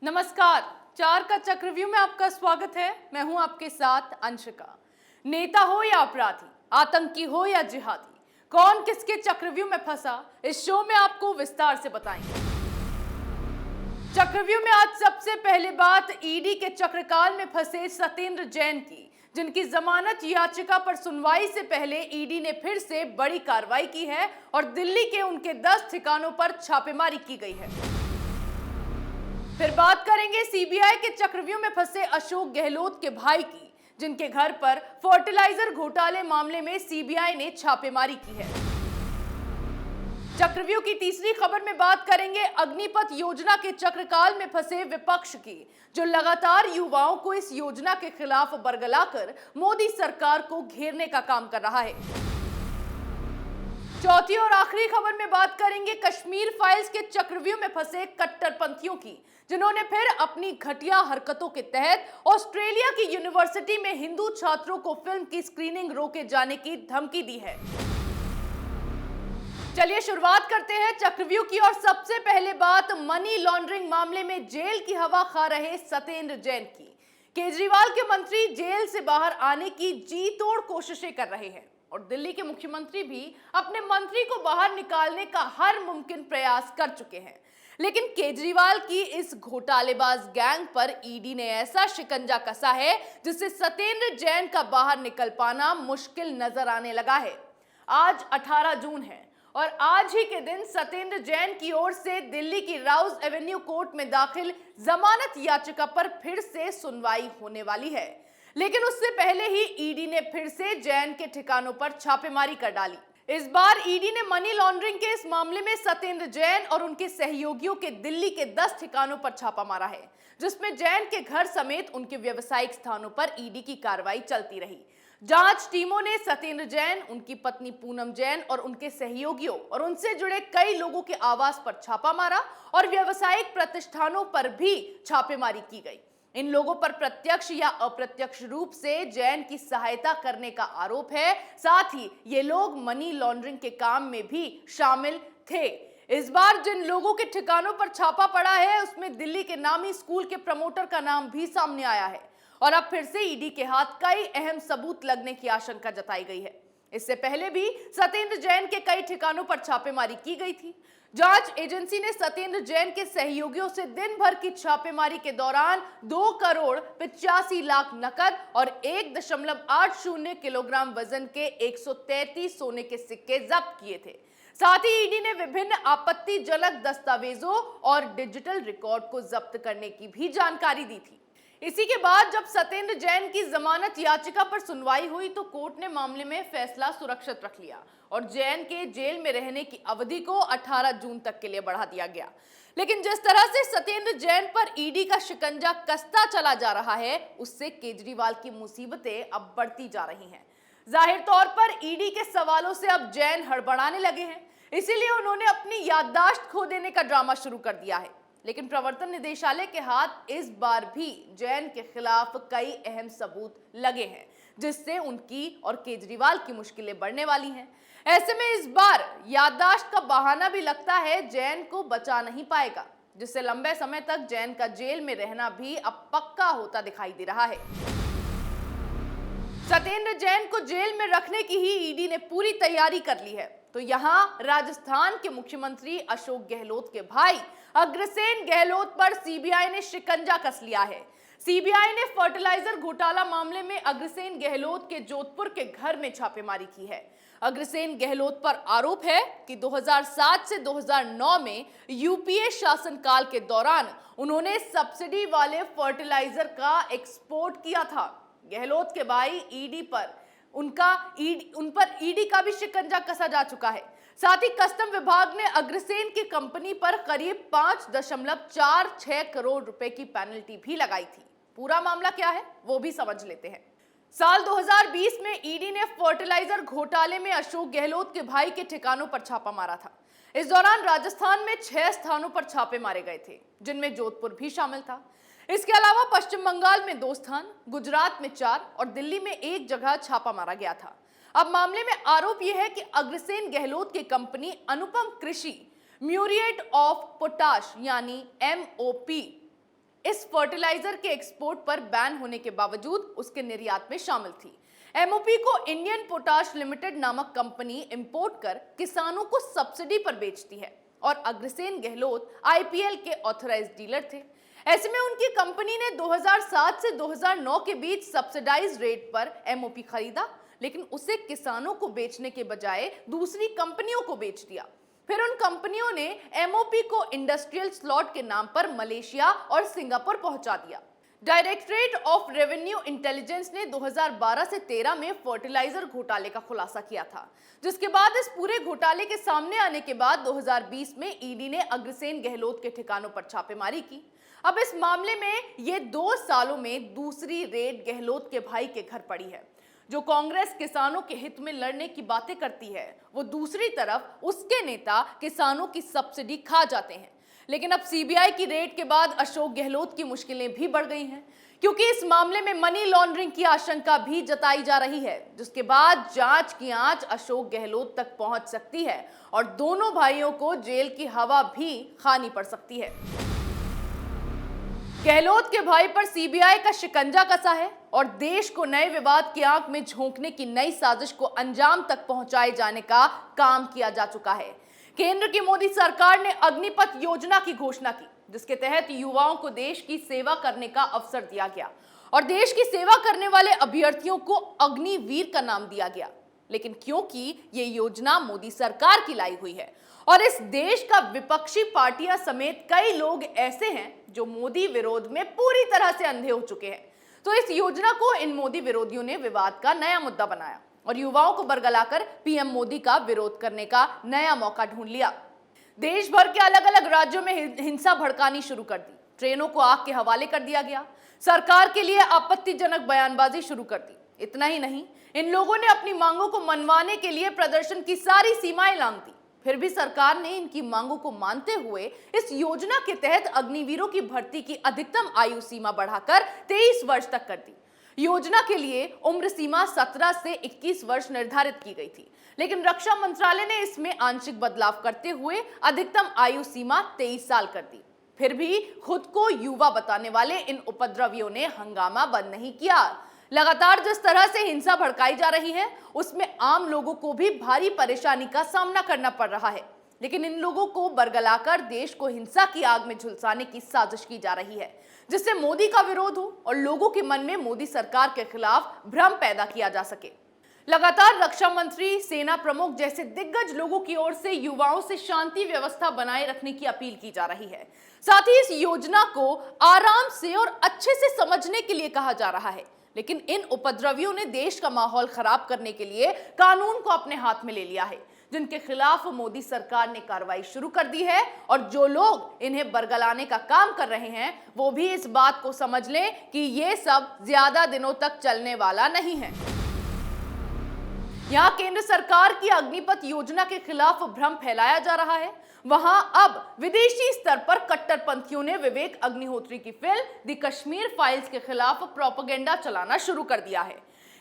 नमस्कार। चार का चक्रव्यूह में आपका स्वागत है। मैं हूं आपके साथ अंशिका। नेता हो या अपराधी, आतंकी हो या जिहादी, कौन किसके चक्रव्यूह में फंसा, इस शो में आपको विस्तार से बताएंगे। चक्रव्यूह में आज सबसे पहले बात ईडी के चक्रकाल में फंसे सत्येंद्र जैन की, जिनकी जमानत याचिका पर सुनवाई से पहले ईडी ने फिर से बड़ी कार्रवाई की है और दिल्ली के उनके 10 ठिकानों पर छापेमारी की गई है। फिर बात करेंगे सीबीआई के चक्रव्यूह में फंसे अशोक गहलोत के भाई की, जिनके घर पर फर्टिलाइजर घोटाले मामले में सीबीआई ने छापेमारी की है। चक्रव्यूह की तीसरी खबर में बात करेंगे अग्निपथ योजना के चक्रकाल में फंसे विपक्ष की, जो लगातार युवाओं को इस योजना के खिलाफ बरगलाकर मोदी सरकार को घेरने का काम कर रहा है। चौथी और आखिरी खबर में बात करेंगे कश्मीर फाइल्स के चक्रव्यूह में फंसे कट्टरपंथियों की, जिन्होंने फिर अपनी घटिया हरकतों के तहत ऑस्ट्रेलिया की यूनिवर्सिटी में हिंदू छात्रों को फिल्म की स्क्रीनिंग रोके जाने की धमकी दी है। चलिए शुरुआत करते हैं चक्रव्यूह की और सबसे पहले बात मनी लॉन्ड्रिंग मामले में जेल की हवा खा रहे सत्येंद्र जैन की। केजरीवाल के मंत्री जेल से बाहर आने की जी तोड़ कोशिशें कर रहे हैं और दिल्ली के मुख्यमंत्री भी अपने मंत्री को बाहर निकालने का हर मुमकिन प्रयास कर चुके हैं। लेकिन केजरीवाल की इस घोटालेबाज गैंग पर ईडी ने ऐसा शिकंजा कसा है जिससे सत्येंद्र जैन का बाहर निकल पाना मुश्किल नजर आने लगा है। आज 18 जून है और आज ही के दिन सत्येंद्र जैन की ओर से दिल्ली की राउज एवेन्यू कोर्ट में दाखिल जमानत याचिका पर फिर से सुनवाई होने वाली है। लेकिन उससे पहले ही ईडी ने फिर से जैन के ठिकानों पर छापेमारी कर डाली। इस बार ईडी ने मनी लॉन्ड्रिंग के इस मामले में सत्येंद्र जैन और उनके सहयोगियों के दिल्ली के 10 ठिकानों पर छापा मारा है, जिसमें जैन के घर समेत उनके व्यवसायिक स्थानों पर ईडी की कार्रवाई चलती रही। जांच टीमों ने सत्येंद्र जैन, उनकी पत्नी पूनम जैन और उनके सहयोगियों और उनसे जुड़े कई लोगों के आवास पर छापा मारा और व्यवसायिक प्रतिष्ठानों पर भी छापेमारी की गई। इन लोगों पर प्रत्यक्ष या अप्रत्यक्ष रूप से जैन की सहायता करने का आरोप है। साथ ही ये लोग मनी लॉन्ड्रिंग के काम में भी शामिल थे। इस बार जिन लोगों के ठिकानों पर छापा पड़ा है उसमें दिल्ली के नामी स्कूल के प्रमोटर का नाम भी सामने आया है और अब फिर से ईडी के हाथ कई अहम सबूत लगने की आशंका जताई गई है। इससे पहले भी सत्येंद्र जैन के कई ठिकानों पर छापेमारी की गई थी। जांच एजेंसी ने सत्येंद्र जैन के सहयोगियों से दिन भर की छापेमारी के दौरान 2 करोड़ 85 लाख नकद और 1.80 किलोग्राम वजन के 133 सोने के सिक्के जब्त किए थे। साथ ही ईडी ने विभिन्न आपत्तिजनक दस्तावेजों और डिजिटल रिकॉर्ड को जब्त करने की भी जानकारी दी थी। इसी के बाद जब सत्येंद्र जैन की जमानत याचिका पर सुनवाई हुई तो कोर्ट ने मामले में फैसला सुरक्षित रख लिया और जैन के जेल में रहने की अवधि को 18 जून तक के लिए बढ़ा दिया गया। लेकिन जिस तरह से सत्येंद्र जैन पर ईडी का शिकंजा कसता चला जा रहा है, उससे केजरीवाल की मुसीबतें अब बढ़ती जा रही हैं। जाहिर तौर पर ईडी के सवालों से अब जैन हड़बड़ाने लगे हैं, इसीलिए उन्होंने अपनी याददाश्त खो देने का ड्रामा शुरू कर दिया है। लेकिन प्रवर्तन निदेशालय के हाथ इस बार भी जैन के खिलाफ कई अहम सबूत लगे हैं, जिससे उनकी और केजरीवाल की मुश्किलें बढ़ने वाली हैं। ऐसे में इस बार याददाश्त का बहाना भी लगता है जैन को बचा नहीं पाएगा, जिससे लंबे समय तक जैन का जेल में रहना भी अब पक्का होता दिखाई दे रहा है। सत्येंद्र जैन को जेल में रखने की ही ईडी ने पूरी तैयारी कर ली है, तो यहां राजस्थान के मुख्यमंत्री अशोक गहलोत के भाई अग्रसेन गहलोत पर सीबीआई ने शिकंजा कस लिया है। सीबीआई ने फर्टिलाइजर घोटाला मामले में अग्रसेन गहलोत के जोधपुर के घर में छापेमारी की है। अग्रसेन गहलोत पर आरोप है कि 2007 से 2009 में यूपीए शासनकाल के दौरान उन्होंने सब्सिडी वाले फर्टिलाइजर का एक्सपोर्ट किया था। गहलोत के भाई ईडी पर उन पर ईडी का भी शिकंजा कसा जा चुका है। साथ ही कस्टम विभाग ने अग्रसेन की कंपनी पर करीब 5.46 करोड़ रुपए की पेनल्टी भी लगाई थी। पूरा मामला क्या है वो भी समझ लेते हैं। साल 2020 में ईडी ने फर्टिलाइजर घोटाले में अशोक गहलोत के भाई के ठिकानों पर छापा मारा था। इस दौरान राजस्थान में 6 स्थानों पर छापे मारे गए थे, जिनमें जोधपुर भी शामिल था। इसके अलावा पश्चिम बंगाल में 2 स्थान, गुजरात में 4 और दिल्ली में 1 जगह छापा मारा गया था। अब मामले में आरोप यह है कि अग्रसेन गहलोत की कंपनी अनुपम कृषि म्यूरिएट ऑफ पोटाश यानी MOP इस फर्टिलाइजर के एक्सपोर्ट पर बैन होने के बावजूद उसके निर्यात में शामिल थी। एमओपी को इंडियन पोटाश लिमिटेड नामक कंपनी इंपोर्ट कर किसानों को सब्सिडी पर बेचती है और अग्रसेन गहलोत आईपीएल के ऑथराइज्ड डीलर थे। ऐसे में उनकी कंपनी ने 2007 से 2009 के बीच सब्सिडाइज्ड रेट पर एमओपी खरीदा, लेकिन उसे किसानों को बेचने के बजाय दूसरी कंपनियों को बेच दिया। फिर उन कंपनियों ने एमओपी को इंडस्ट्रियल स्लॉट के नाम पर मलेशिया और सिंगापुर पहुंचा दिया। डायरेक्टरेट ऑफ रेवेन्यू इंटेलिजेंस ने 2012 से 13 में फर्टिलाइजर घोटाले का खुलासा किया था, जिसके बाद इस पूरे घोटाले के सामने आने के बाद 2020 में ईडी ने अग्रसेन गहलोत के ठिकानों पर छापेमारी की। अब इस मामले में ये 2 सालों में दूसरी रेड गहलोत के भाई के घर पड़ी है। जो कांग्रेस किसानों के हित में लड़ने की बातें करती है, वो दूसरी तरफ उसके नेता किसानों की सब्सिडी खा जाते हैं। लेकिन अब सीबीआई की रेड के बाद अशोक गहलोत की मुश्किलें भी बढ़ गई हैं, क्योंकि इस मामले में मनी लॉन्ड्रिंग की आशंका भी जताई जा रही है, जिसके बाद जांच की आंच अशोक गहलोत तक पहुंच सकती है और दोनों भाइयों को जेल की हवा भी खानी पड़ सकती है। गहलोत के भाई पर सीबीआई का शिकंजा कसा है और देश को नए विवाद की आंख में झोंकने की नई साजिश को अंजाम तक पहुंचाए जाने का काम किया जा चुका है। केंद्र की मोदी सरकार ने अग्निपथ योजना की घोषणा की, जिसके तहत युवाओं को देश की सेवा करने का अवसर दिया गया और देश की सेवा करने वाले अभ्यर्थियों को अग्निवीर का नाम दिया गया। लेकिन क्योंकि ये योजना मोदी सरकार की लाई हुई है और इस देश का विपक्षी पार्टियां समेत कई लोग ऐसे हैं जो मोदी विरोध में पूरी तरह से अंधे हो चुके हैं, तो इस योजना को इन मोदी विरोधियों ने विवाद का नया मुद्दा बनाया और युवाओं को बरगलाकर पीएम मोदी का विरोध करने का नया मौका ढूंढ लिया। देश भर के अलग अलग राज्यों में हिंसा भड़कानी शुरू कर दी, ट्रेनों को आग के हवाले कर दिया गया, सरकार के लिए आपत्तिजनक बयानबाजी शुरू कर दी। इतना ही नहीं, इन लोगों ने अपनी मांगों को मनवाने के लिए प्रदर्शन की सारी सीमाएं लांघ दी। फिर भी सरकार ने इनकी मांगों को मानते हुए इस योजना के तहत अग्निवीरों की भर्ती की अधिकतम आयु सीमा बढ़ाकर 23 वर्ष तक कर दी। योजना के लिए उम्र सीमा 17 से 21 वर्ष निर्धारित की गई थी, लेकिन रक्षा मंत्रालय ने इसमें आंशिक बदलाव करते हुए अधिकतम आयु सीमा 23 साल कर दी। फिर भी खुद को युवा बताने वाले इन उपद्रवियों ने हंगामा बंद नहीं किया। लगातार जिस तरह से हिंसा भड़काई जा रही है, उसमें आम लोगों को भी भारी परेशानी का सामना करना पड़ रहा है, लेकिन इन लोगों को बरगलाकर देश को हिंसा की आग में झुलसाने की साजिश की जा रही है, जिससे मोदी का विरोध हो और लोगों के मन में मोदी सरकार के खिलाफ भ्रम पैदा किया जा सके। लगातार रक्षा मंत्री, सेना प्रमुख जैसे दिग्गज लोगों की ओर से युवाओं से शांति व्यवस्था बनाए रखने की अपील की जा रही है। साथ ही इस योजना को आराम से और अच्छे से समझने के लिए कहा जा रहा है, लेकिन इन उपद्रवियों ने देश का माहौल खराब करने के लिए कानून को अपने हाथ में ले लिया है, जिनके खिलाफ मोदी सरकार ने कार्रवाई शुरू कर दी है और जो लोग इन्हें बरगलाने का काम कर रहे हैं, वो भी इस बात को समझ लें कि ये सब ज्यादा दिनों तक चलने वाला नहीं है। यहाँ केंद्र सरकार की अग्निपथ योजना के खिलाफ भ्रम फैलाया जा रहा है, वहां अब विदेशी स्तर पर कट्टरपंथियों ने विवेक अग्निहोत्री की फिल्म द कश्मीर फाइल्स के खिलाफ प्रोपेगेंडा चलाना शुरू कर दिया है।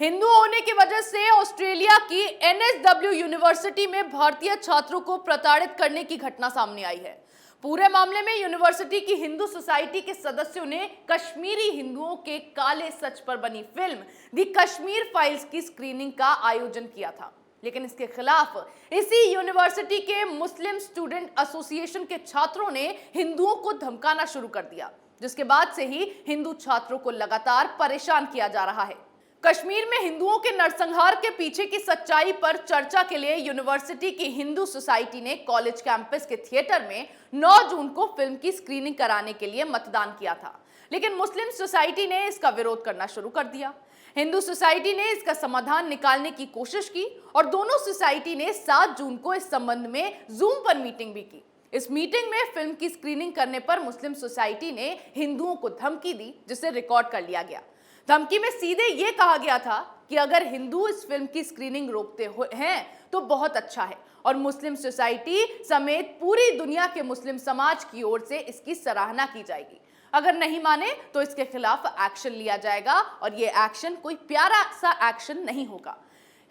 हिंदू होने की वजह से ऑस्ट्रेलिया की एनएसडब्ल्यू यूनिवर्सिटी में भारतीय छात्रों को प्रताड़ित करने की घटना सामने आई है। पूरे मामले में यूनिवर्सिटी की हिंदू सोसाइटी के सदस्यों ने कश्मीरी हिंदुओं के काले सच पर बनी फिल्म द कश्मीर फाइल्स की स्क्रीनिंग का आयोजन किया था, लेकिन इसके खिलाफ इसी यूनिवर्सिटी के मुस्लिम स्टूडेंट एसोसिएशन के छात्रों ने हिंदुओं को धमकाना शुरू कर दिया, जिसके बाद से ही हिंदू छात्रों को लगातार परेशान किया जा रहा है। कश्मीर में हिंदुओं के नरसंहार के पीछे की सच्चाई पर चर्चा के लिए यूनिवर्सिटी की हिंदू सोसाइटी ने कॉलेज कैंपस के थिएटर में 9 जून को फिल्म की स्क्रीनिंग कराने के लिए मतदान किया था, लेकिन मुस्लिम सोसाइटी ने इसका विरोध करना शुरू कर दिया। हिंदू सोसाइटी ने इसका समाधान निकालने की कोशिश की और दोनों सोसाइटी ने 7 जून को इस संबंध में जूम पर मीटिंग भी की। इस मीटिंग में फिल्म की स्क्रीनिंग करने पर मुस्लिम सोसाइटी ने हिंदुओं को धमकी दी, जिसे रिकॉर्ड कर लिया गया। धमकी में सीधे ये कहा गया था कि अगर हिंदू इस फिल्म की स्क्रीनिंग रोकते हैं तो बहुत अच्छा है और मुस्लिम सोसाइटी समेत पूरी दुनिया के मुस्लिम समाज की ओर से इसकी सराहना की जाएगी। अगर नहीं माने तो इसके खिलाफ एक्शन लिया जाएगा और ये एक्शन कोई प्यारा सा एक्शन नहीं होगा।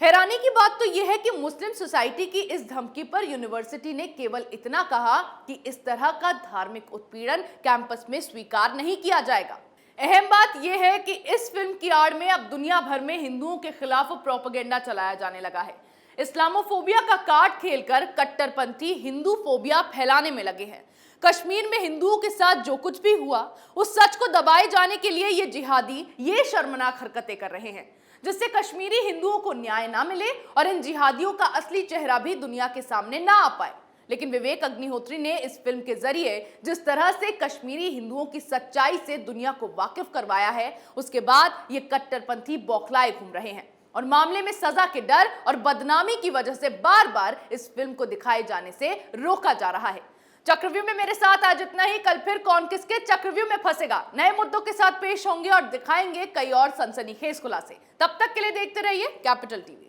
हैरानी की बात तो यह है कि मुस्लिम सोसाइटी की इस धमकी पर यूनिवर्सिटी ने केवल इतना कहा कि इस तरह का धार्मिक उत्पीड़न कैंपस में स्वीकार नहीं किया जाएगा। अहम बात यह है कि इस फिल्म की आड़ में अब दुनिया भर में हिंदुओं के खिलाफ प्रोपेगेंडा चलाया जाने लगा है। इस्लामोफोबिया का कार्ड खेलकर कट्टरपंथी हिंदू फोबिया फैलाने में लगे हैं। कश्मीर में हिंदुओं के साथ जो कुछ भी हुआ, उस सच को दबाए जाने के लिए ये जिहादी ये शर्मनाक हरकतें कर रहे हैं, जिससे कश्मीरी हिंदुओं को न्याय ना मिले और इन जिहादियों का असली चेहरा भी दुनिया के सामने ना आ पाए। लेकिन विवेक अग्निहोत्री ने इस फिल्म के जरिए जिस तरह से कश्मीरी हिंदुओं की सच्चाई से दुनिया को वाकिफ करवाया है, उसके बाद ये कट्टरपंथी बौखलाए घूम रहे हैं और मामले में सजा के डर और बदनामी की वजह से बार बार इस फिल्म को दिखाए जाने से रोका जा रहा है। चक्रव्यूह में मेरे साथ आज इतना ही। कल फिर कौन किसके चक्रव्यूह में फंसेगा, नए मुद्दों के साथ पेश होंगे और दिखाएंगे कई और सनसनीखेज खुलासे। तब तक के लिए देखते रहिए कैपिटल टीवी।